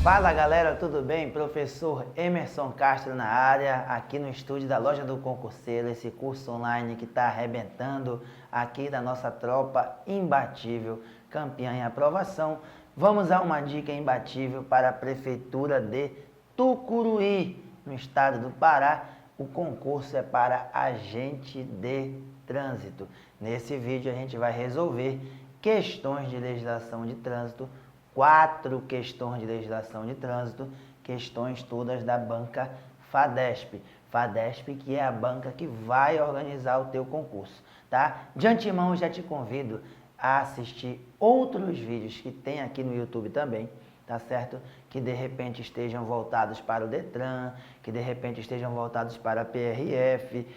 Fala galera, tudo bem? Professor Emerson Castro na área, aqui no estúdio da Loja do Concurseiro, esse curso online que está arrebentando aqui da nossa tropa imbatível, campeã em aprovação. Vamos a uma dica imbatível para a Prefeitura de Tucuruí, no estado do Pará. O concurso é para agente de trânsito. Nesse vídeo a gente vai resolver questões de legislação de trânsito, 4 questões de legislação de trânsito, questões todas da banca FADESP. FADESP que é a banca que vai organizar o teu concurso, tá? De antemão já te convido a assistir outros vídeos que tem aqui no YouTube também, tá certo? Que de repente estejam voltados para o Detran, que de repente estejam voltados para a PRF,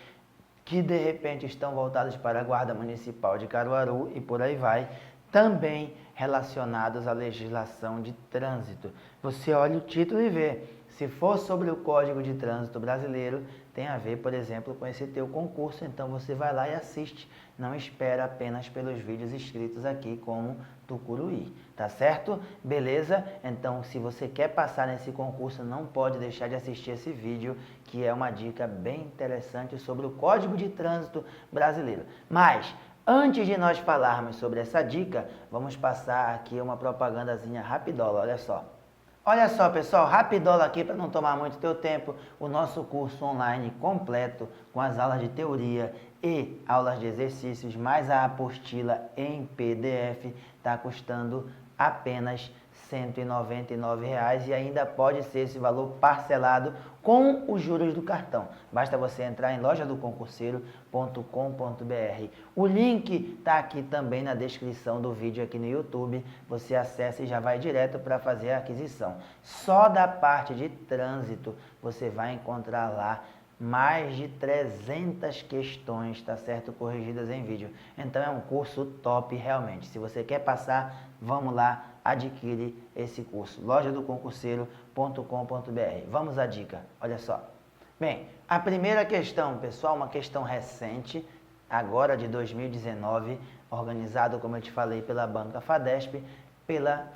que de repente estão voltados para a Guarda Municipal de Caruaru e por aí vai, também relacionados à legislação de trânsito. Você olha o título e vê, se for sobre o Código de Trânsito Brasileiro, tem a ver, por exemplo, com esse teu concurso, então você vai lá e assiste, não espera apenas pelos vídeos escritos aqui como Tucuruí, tá certo? Beleza? Então, se você quer passar nesse concurso, não pode deixar de assistir esse vídeo, que é uma dica bem interessante sobre o Código de Trânsito Brasileiro. Mas, antes de nós falarmos sobre essa dica, vamos passar aqui uma propagandazinha rapidola, olha só. Olha só, pessoal, rapidola aqui para não tomar muito teu tempo, o nosso curso online completo com as aulas de teoria e aulas de exercícios, mais a apostila em PDF, está custando apenas R$ 199,00 e ainda pode ser esse valor parcelado com os juros do cartão. Basta você entrar em lojadoconcurseiro.com.br. O link está aqui também na descrição do vídeo aqui no YouTube. Você acessa e já vai direto para fazer a aquisição. Só da parte de trânsito você vai encontrar lá mais de 300 questões, tá certo? Corrigidas em vídeo. Então é um curso top realmente. Se você quer passar, vamos lá, adquire esse curso. lojadoconcurseiro.com.br. Vamos à dica, olha só. Bem, a primeira questão, pessoal, uma questão recente, agora de 2019, organizado, como eu te falei, pela banca FADESP,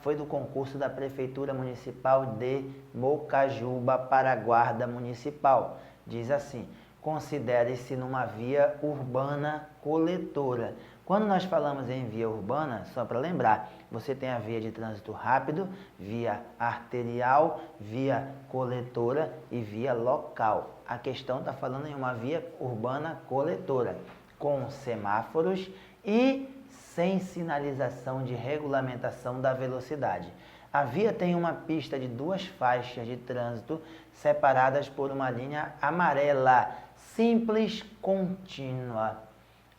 foi do concurso da Prefeitura Municipal de Mocajuba para a Guarda Municipal. Diz assim, considere-se numa via urbana coletora. Quando nós falamos em via urbana, só para lembrar, você tem a via de trânsito rápido, via arterial, via coletora e via local. A questão está falando em uma via urbana coletora, com semáforos e sem sinalização de regulamentação da velocidade. A via tem uma pista de 2 faixas de trânsito separadas por uma linha amarela, simples, contínua.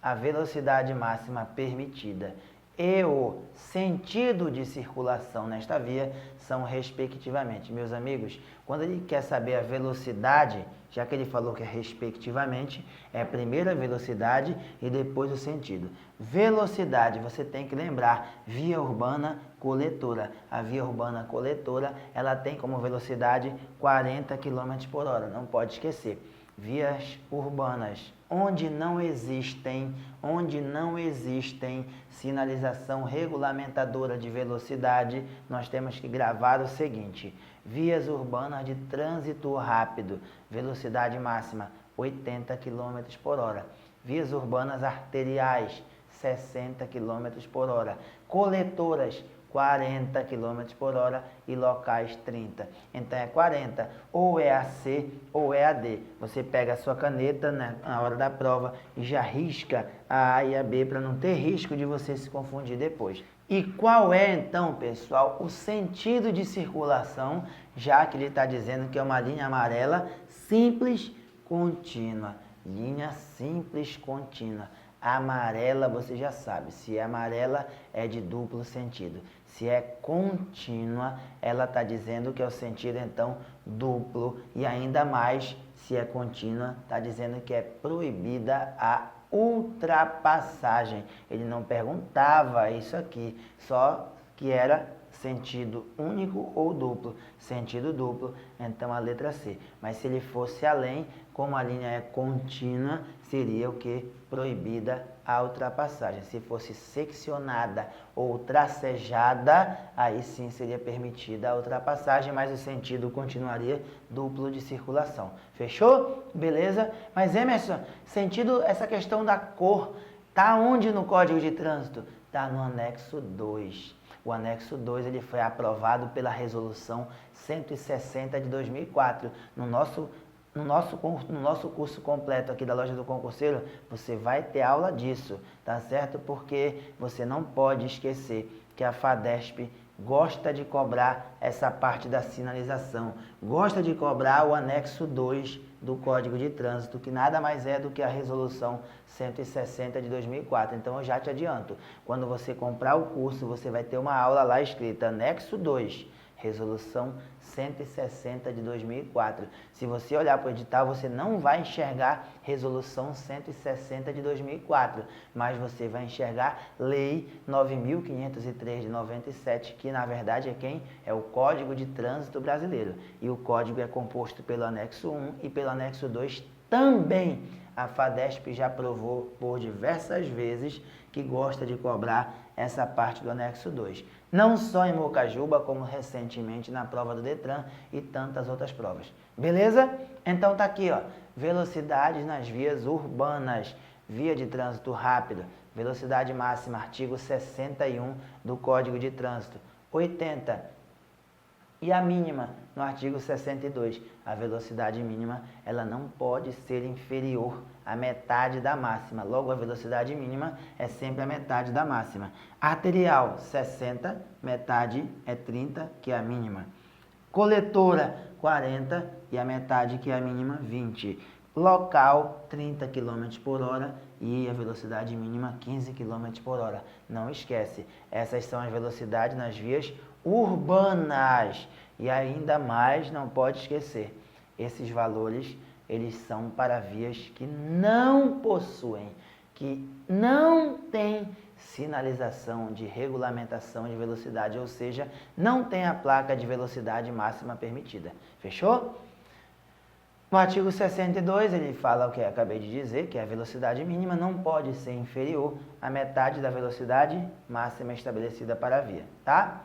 A velocidade máxima permitida e o sentido de circulação nesta via são respectivamente. Meus amigos, quando ele quer saber a velocidade, já que ele falou que é respectivamente, é primeiro a velocidade e depois o sentido. Velocidade, você tem que lembrar, via urbana coletora. A via urbana coletora, ela tem como velocidade 40 km por hora, não pode esquecer. Vias urbanas, onde não existem sinalização regulamentadora de velocidade, nós temos que gravar o seguinte: vias urbanas de trânsito rápido, velocidade máxima 80 km por hora. Vias urbanas arteriais, 60 km por hora. Coletoras, 40 km por hora e locais 30. Então é 40, ou é a C ou é a D. Você pega a sua caneta, né, na hora da prova e já risca a A e a B para não ter risco de você se confundir depois. E qual é então, pessoal, o sentido de circulação, já que ele está dizendo que é uma linha amarela simples contínua. Linha simples contínua. Amarela, você já sabe, se é amarela é de duplo sentido. Se é contínua, ela está dizendo que é o sentido, então, duplo. E ainda mais, se é contínua, está dizendo que é proibida a ultrapassagem. Ele não perguntava isso aqui, só que era sentido único ou duplo. Sentido duplo, então a letra C. Mas se ele fosse além, como a linha é contínua, seria o que? Proibida a ultrapassagem. Se fosse seccionada ou tracejada, aí sim seria permitida a ultrapassagem, mas o sentido continuaria duplo de circulação. Fechou? Beleza? Mas Emerson, sentido, essa questão da cor, tá onde no Código de Trânsito? Tá no anexo 2. O anexo 2 ele foi aprovado pela resolução 160 de 2004. No nosso curso completo aqui da Loja do Concurseiro, você vai ter aula disso, tá certo? Porque você não pode esquecer que a FADESP gosta de cobrar essa parte da sinalização, gosta de cobrar o anexo 2 do Código de Trânsito, que nada mais é do que a resolução 160 de 2004. Então eu já te adianto, quando você comprar o curso, você vai ter uma aula lá escrita anexo 2, resolução 160 de 2004. Se você olhar para o edital, você não vai enxergar resolução 160 de 2004, mas você vai enxergar lei 9.503 de 97, que na verdade é quem? É o Código de Trânsito Brasileiro. E o código é composto pelo anexo 1 e pelo anexo 2 também. A FADESP já provou por diversas vezes que gosta de cobrar essa parte do anexo 2. Não só em Mocajuba, como recentemente na prova do Detran e tantas outras provas. Beleza? Então tá aqui, ó, velocidades nas vias urbanas, via de trânsito rápido, velocidade máxima, artigo 61 do Código de Trânsito, 80. E a mínima, no artigo 62, a velocidade mínima, ela não pode ser inferior à metade da máxima. Logo, a velocidade mínima é sempre a metade da máxima. Arterial, 60, metade é 30, que é a mínima. Coletora, 40, e a metade, que é a mínima, 20. Local, 30 km por hora e a velocidade mínima, 15 km por hora. Não esquece, essas são as velocidades nas vias urbanas. E ainda mais, não pode esquecer, esses valores, eles são para vias que não possuem, que não têm sinalização de regulamentação de velocidade, ou seja, não tem a placa de velocidade máxima permitida. Fechou? No artigo 62, ele fala o que eu acabei de dizer, que a velocidade mínima não pode ser inferior à metade da velocidade máxima estabelecida para a via, tá?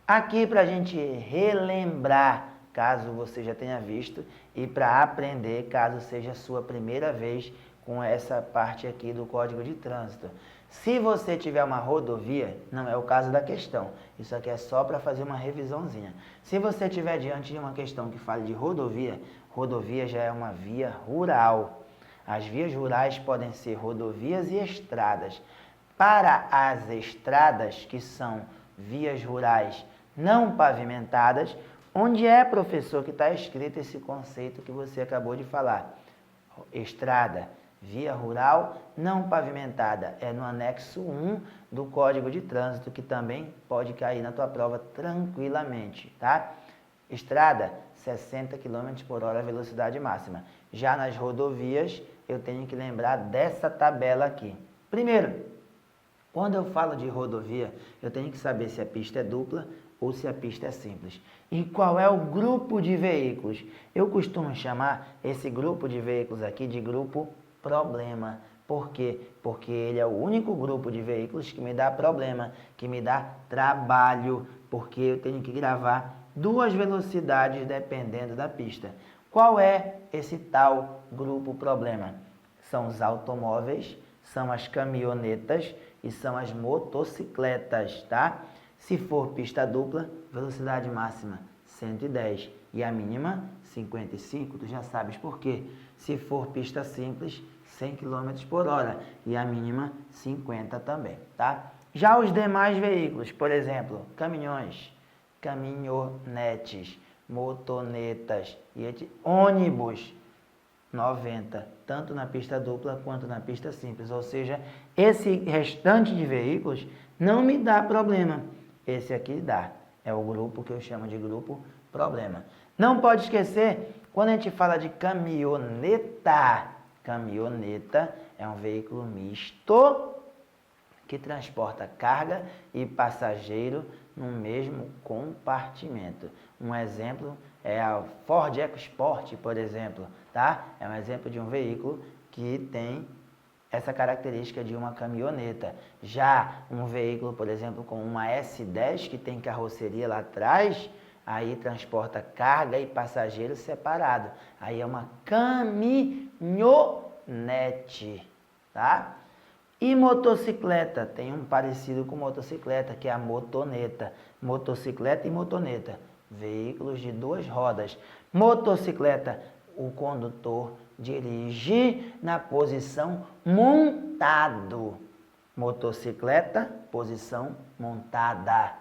Aqui para a gente relembrar, caso você já tenha visto, e para aprender, caso seja a sua primeira vez com essa parte aqui do Código de Trânsito. Se você tiver uma rodovia, não é o caso da questão, isso aqui é só para fazer uma revisãozinha. Se você estiver diante de uma questão que fale de rodovia, rodovia já é uma via rural. As vias rurais podem ser rodovias e estradas. Para as estradas, que são vias rurais não pavimentadas, onde é, professor, que está escrito esse conceito que você acabou de falar? Estrada, via rural não pavimentada, é no anexo 1 do Código de Trânsito, que também pode cair na tua prova tranquilamente, tá? Estrada, 60 km por hora, velocidade máxima. Já nas rodovias, eu tenho que lembrar dessa tabela aqui. Primeiro, quando eu falo de rodovia, eu tenho que saber se a pista é dupla ou se a pista é simples. E qual é o grupo de veículos? Eu costumo chamar esse grupo de veículos aqui de grupo problema. Por quê? Porque ele é o único grupo de veículos que me dá problema, que me dá trabalho, porque eu tenho que gravar duas velocidades dependendo da pista. Qual é esse tal grupo problema? São os automóveis, são as caminhonetas e são as motocicletas, tá? Se for pista dupla, velocidade máxima 110 e a mínima 55, tu já sabes por quê. Se for pista simples, 100 km por hora e a mínima 50 também, tá? Já os demais veículos, por exemplo, caminhões, caminhonetes, motonetas e ônibus, 90, tanto na pista dupla quanto na pista simples. Ou seja, esse restante de veículos não me dá problema. Esse aqui dá. É o grupo que eu chamo de grupo problema. Não pode esquecer, quando a gente fala de caminhoneta, caminhoneta é um veículo misto que transporta carga e passageiro no mesmo compartimento. Um exemplo é a Ford EcoSport, por exemplo, tá? É um exemplo de um veículo que tem essa característica de uma caminhoneta. Já um veículo, por exemplo, com uma S10, que tem carroceria lá atrás, aí transporta carga e passageiro separado. Aí é uma caminhonete, tá? E motocicleta, tem um parecido com motocicleta, que é a motoneta. Motocicleta e motoneta, veículos de duas rodas. Motocicleta, o condutor dirige na posição montado. Motocicleta, posição montada.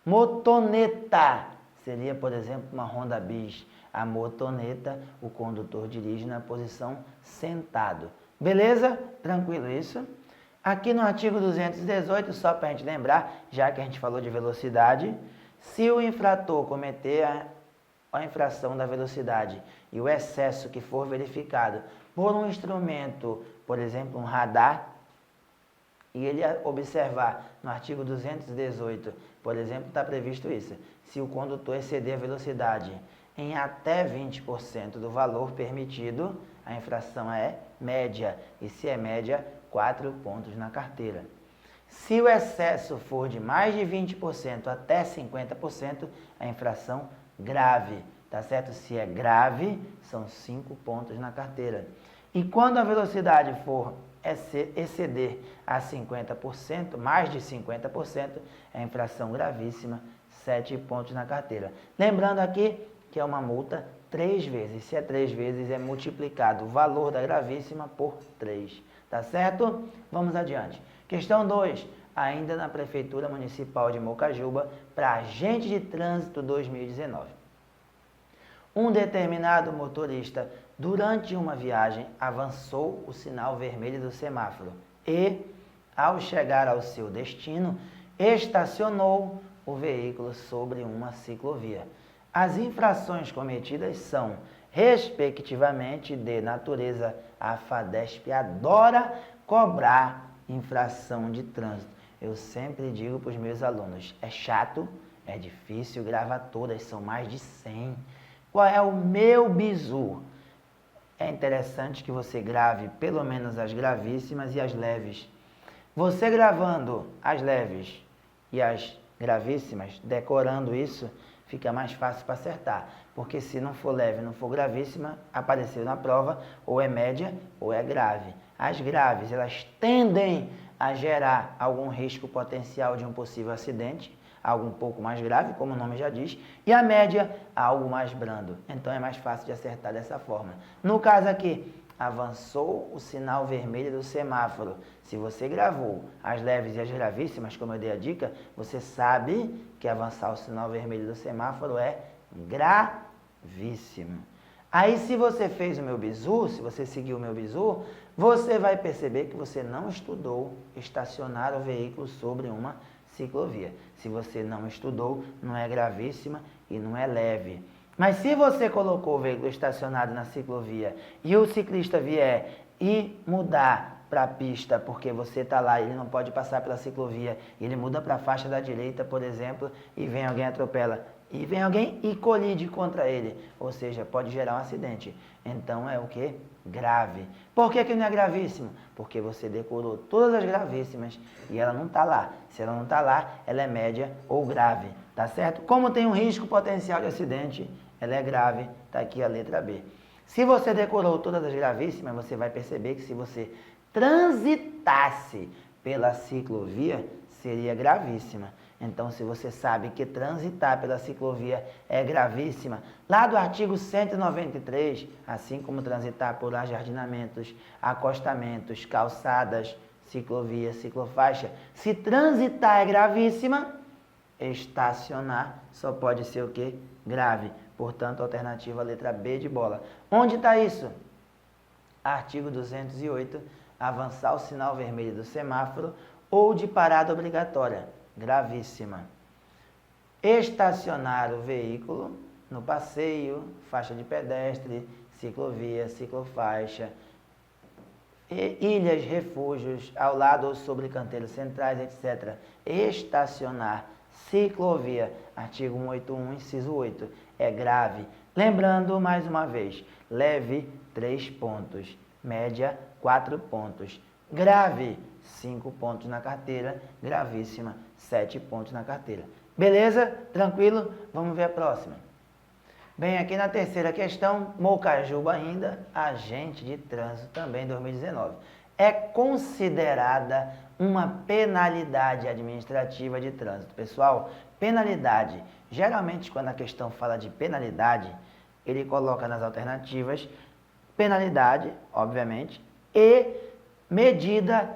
Motoneta, seria, por exemplo, uma Honda Bis. A motoneta, o condutor dirige na posição sentado. Beleza? Tranquilo isso? Aqui no artigo 218, só para a gente lembrar, já que a gente falou de velocidade, se o infrator cometer a infração da velocidade e o excesso que for verificado por um instrumento, por exemplo, um radar, e ele observar no artigo 218, por exemplo, está previsto isso, se o condutor exceder a velocidade em até 20% do valor permitido, a infração é média, e se é média, 4 pontos na carteira. Se o excesso for de mais de 20% até 50%, a infração grave, tá certo? Se é grave, são 5 pontos na carteira. E quando a velocidade for exceder a 50%, mais de 50%, é infração gravíssima, 7 pontos na carteira. Lembrando aqui que é uma multa 3 vezes. Se é 3 vezes, é multiplicado o valor da gravíssima por 3. Tá certo? Vamos adiante. Questão 2. Ainda na Prefeitura Municipal de Mocajuba, para agente de trânsito 2019. Um determinado motorista, durante uma viagem, avançou o sinal vermelho do semáforo e, ao chegar ao seu destino, estacionou o veículo sobre uma ciclovia. As infrações cometidas são, respectivamente, de natureza. A FADESP adora cobrar infração de trânsito. Eu sempre digo para os meus alunos, é chato, é difícil, grava todas, são mais de 100. Qual é o meu bizu? É interessante que você grave pelo menos as gravíssimas e as leves. Você gravando as leves e as gravíssimas, decorando isso, fica mais fácil para acertar. Porque se não for leve, não for gravíssima, apareceu na prova, ou é média ou é grave. As graves, elas tendem a gerar algum risco potencial de um possível acidente, algo um pouco mais grave, como o nome já diz, e a média, algo mais brando. Então é mais fácil de acertar dessa forma. No caso aqui, avançou o sinal vermelho do semáforo. Se você gravou as leves e as gravíssimas, como eu dei a dica, você sabe que avançar o sinal vermelho do semáforo é gravíssimo. Aí, se você fez o meu bizu, se você seguiu o meu bizu, você vai perceber que você não estudou estacionar o veículo sobre uma ciclovia. Se você não estudou, não é gravíssima e não é leve. Mas se você colocou o veículo estacionado na ciclovia e o ciclista vier e mudar para a pista, porque você está lá, ele não pode passar pela ciclovia, ele muda para a faixa da direita, por exemplo, e vem alguém atropela, e vem alguém e colide contra ele, ou seja, pode gerar um acidente. Então é o que? Grave. Por que não é gravíssimo? Porque você decorou todas as gravíssimas e ela não está lá. Se ela não está lá, ela é média ou grave, tá certo? Como tem um risco potencial de acidente, ela é grave, tá aqui a letra B. Se você decorou todas as gravíssimas, você vai perceber que se você transitasse pela ciclovia, seria gravíssima. Então, se você sabe que transitar pela ciclovia é gravíssima, lá do artigo 193, assim como transitar por ajardinamentos, acostamentos, calçadas, ciclovia, ciclofaixa, se transitar é gravíssima, estacionar só pode ser o quê? Grave. Portanto, alternativa letra B de bola. Onde está isso? Artigo 208, avançar o sinal vermelho do semáforo ou de parada obrigatória. Gravíssima. Estacionar o veículo no passeio, faixa de pedestre, ciclovia, ciclofaixa. ilhas, refúgios, ao lado ou sobre canteiros centrais, etc. Estacionar, ciclovia, artigo 181, inciso 8, é grave. Lembrando, mais uma vez, leve, 3 pontos, média, 4 pontos, grave, 5 pontos na carteira, gravíssima, 7 pontos na carteira. Beleza? Tranquilo? Vamos ver a próxima. Bem, aqui na terceira questão, Mocajuba ainda, agente de trânsito também 2019. É considerada uma penalidade administrativa de trânsito. Pessoal, penalidade, geralmente quando a questão fala de penalidade, ele coloca nas alternativas penalidade, obviamente, e medida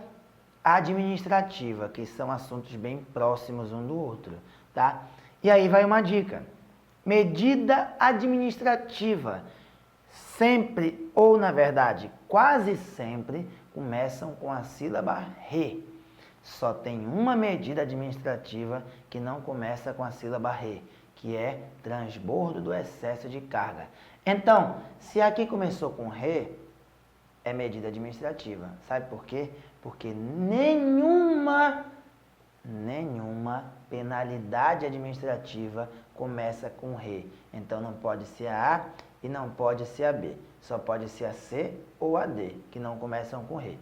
administrativa, que são assuntos bem próximos um do outro, tá? E aí vai uma dica. Medida administrativa, sempre, ou na verdade, quase sempre, começam com a sílaba re. Só tem uma medida administrativa que não começa com a sílaba re, que é transbordo do excesso de carga. Então, se aqui começou com re, é medida administrativa. Sabe por quê? Porque nenhuma penalidade administrativa começa com re. Então não pode ser a A e não pode ser a B. Só pode ser a C ou a D, que não começam com re.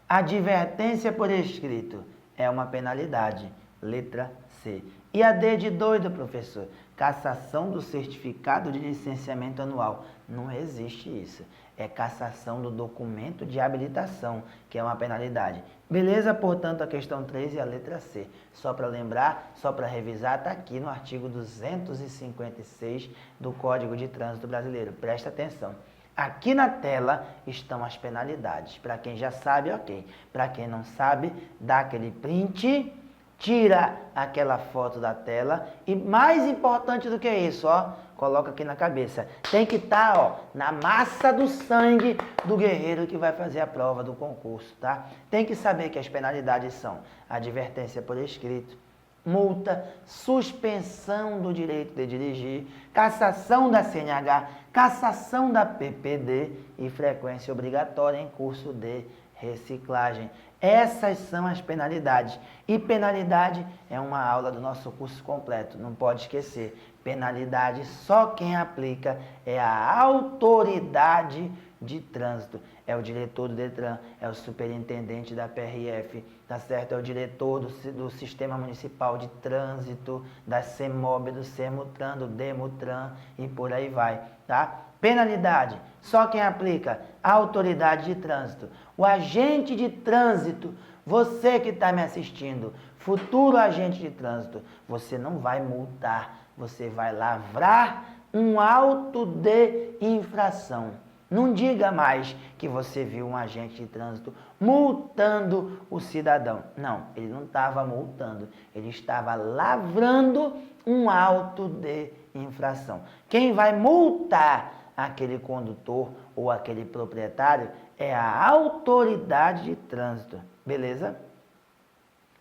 Advertência por escrito é uma penalidade. Letra C. E a D de doido, professor? Cassação do certificado de licenciamento anual. Não existe isso. É cassação do documento de habilitação, que é uma penalidade. Beleza? Portanto, a questão 3 e a letra C. Só para lembrar, só para revisar, está aqui no artigo 256 do Código de Trânsito Brasileiro. Presta atenção. Aqui na tela estão as penalidades. Para quem já sabe, ok. Para quem não sabe, dá aquele print, tira aquela foto da tela e, mais importante do que isso, ó, coloca aqui na cabeça. Tem que estar, ó, na massa do sangue do guerreiro que vai fazer a prova do concurso, tá? Tem que saber que as penalidades são advertência por escrito, multa, suspensão do direito de dirigir, cassação da CNH, cassação da PPD e frequência obrigatória em curso de reciclagem. Essas são as penalidades. E penalidade é uma aula do nosso curso completo, não pode esquecer. Penalidade, só quem aplica é a autoridade de trânsito. É o diretor do DETRAN, é o superintendente da PRF, tá certo? É o diretor do Sistema Municipal de Trânsito, da CEMOB, do CEMUTRAN, do DEMUTRAN e por aí vai, tá? Penalidade, só quem aplica a autoridade de trânsito. O agente de trânsito, você que está me assistindo, futuro agente de trânsito, você não vai multar, você vai lavrar um auto de infração. Não diga mais que você viu um agente de trânsito multando o cidadão. Não, ele não estava multando, ele estava lavrando um auto de infração. Quem vai multar aquele condutor ou aquele proprietário é a autoridade de trânsito, beleza?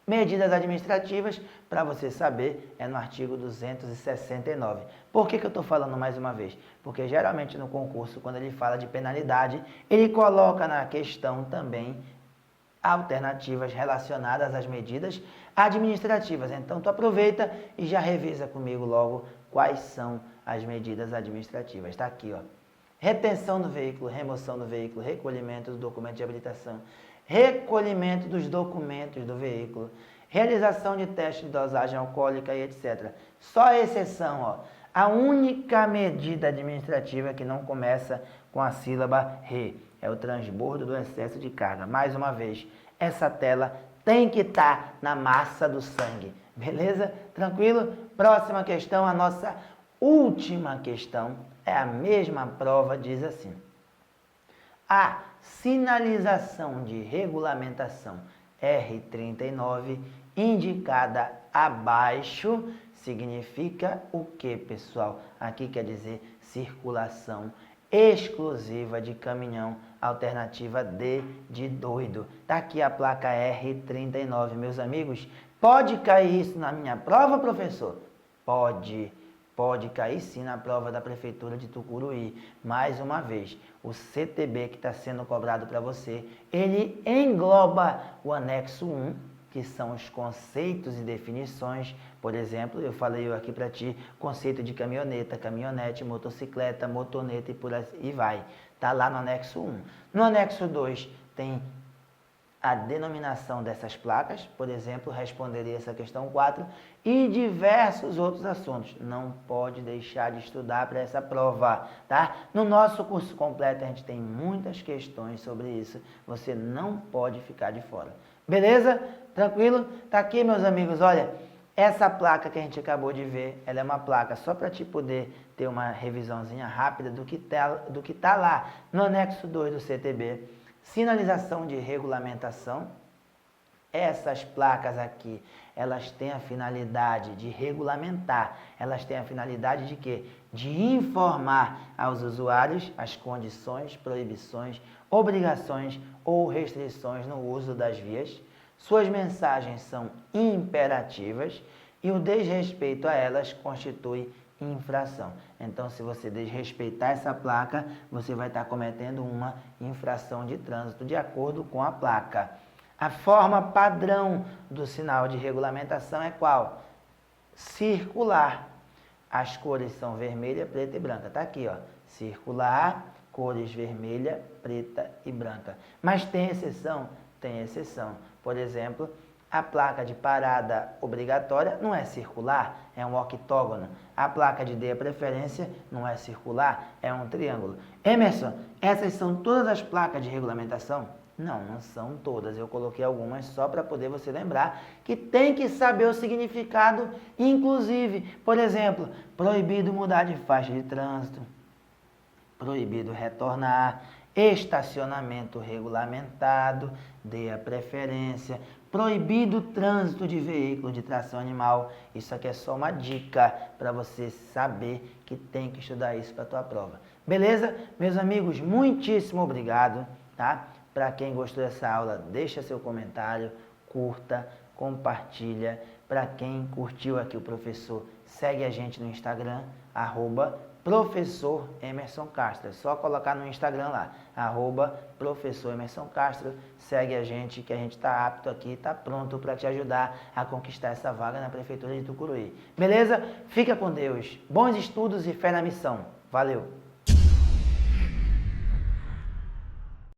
Medidas administrativas, para você saber, é no artigo 269. Por que eu estou falando mais uma vez? Porque geralmente no concurso, quando ele fala de penalidade, ele coloca na questão também alternativas relacionadas às medidas administrativas. Então, tu aproveita e já revisa comigo logo quais são as medidas administrativas. Está aqui, ó. Retenção do veículo, remoção do veículo, recolhimento do documento de habilitação, recolhimento dos documentos do veículo, realização de teste de dosagem alcoólica e etc. Só exceção, ó. A única medida administrativa que não começa com a sílaba re é o transbordo do excesso de carga. Mais uma vez, essa tela tem que estar na massa do sangue. Beleza? Tranquilo? Próxima questão, a nossa última questão. É a mesma prova, diz assim. A sinalização de regulamentação R39 indicada abaixo significa o que, pessoal? Aqui quer dizer circulação exclusiva de caminhão, alternativa D de doido. Tá aqui a placa R39, meus amigos. Pode cair isso na minha prova, professor? Pode pode cair sim na prova da Prefeitura de Tucuruí. Mais uma vez, o CTB que está sendo cobrado para você, ele engloba o anexo 1, que são os conceitos e definições. Por exemplo, eu falei aqui para ti, conceito de caminhoneta, caminhonete, motocicleta, motoneta e por aí vai. Está lá no anexo 1. No anexo 2 tem a denominação dessas placas, por exemplo, responderia essa questão 4 e diversos outros assuntos. Não pode deixar de estudar para essa prova, tá? No nosso curso completo a gente tem muitas questões sobre isso, você não pode ficar de fora. Beleza? Tranquilo? Tá aqui, meus amigos, olha, essa placa que a gente acabou de ver, ela é uma placa só para te poder ter uma revisãozinha rápida do que tá lá no anexo 2 do CTB. Sinalização de regulamentação. Essas placas aqui, elas têm a finalidade de regulamentar. Elas têm a finalidade de quê? De informar aos usuários as condições, proibições, obrigações ou restrições no uso das vias. Suas mensagens são imperativas e o desrespeito a elas constitui infração. Então, se você desrespeitar essa placa, você vai estar cometendo uma infração de trânsito de acordo com a placa. A forma padrão do sinal de regulamentação é qual? Circular. As cores são vermelha, preta e branca. Tá aqui, ó. Circular, cores vermelha, preta e branca. Mas tem exceção? Tem exceção. Por exemplo, a placa de parada obrigatória não é circular, é um octógono. A placa de dê a preferência não é circular, é um triângulo. Emerson, essas são todas as placas de regulamentação? Não, não são todas. Eu coloquei algumas só para poder você lembrar que tem que saber o significado, inclusive, por exemplo, proibido mudar de faixa de trânsito, proibido retornar, estacionamento regulamentado, dê a preferência, proibido o trânsito de veículo de tração animal. Isso aqui é só uma dica para você saber que tem que estudar isso para a tua prova. Beleza? Meus amigos, muitíssimo obrigado, tá? Para quem gostou dessa aula, deixa seu comentário, curta, compartilha. Para quem curtiu aqui o professor, segue a gente no Instagram, @Professor Emerson Castro. É só colocar no Instagram lá, @Professor Emerson Castro. Segue a gente que a gente está apto aqui, está pronto para te ajudar a conquistar essa vaga na Prefeitura de Tucuruí. Beleza? Fica com Deus. Bons estudos e fé na missão. Valeu!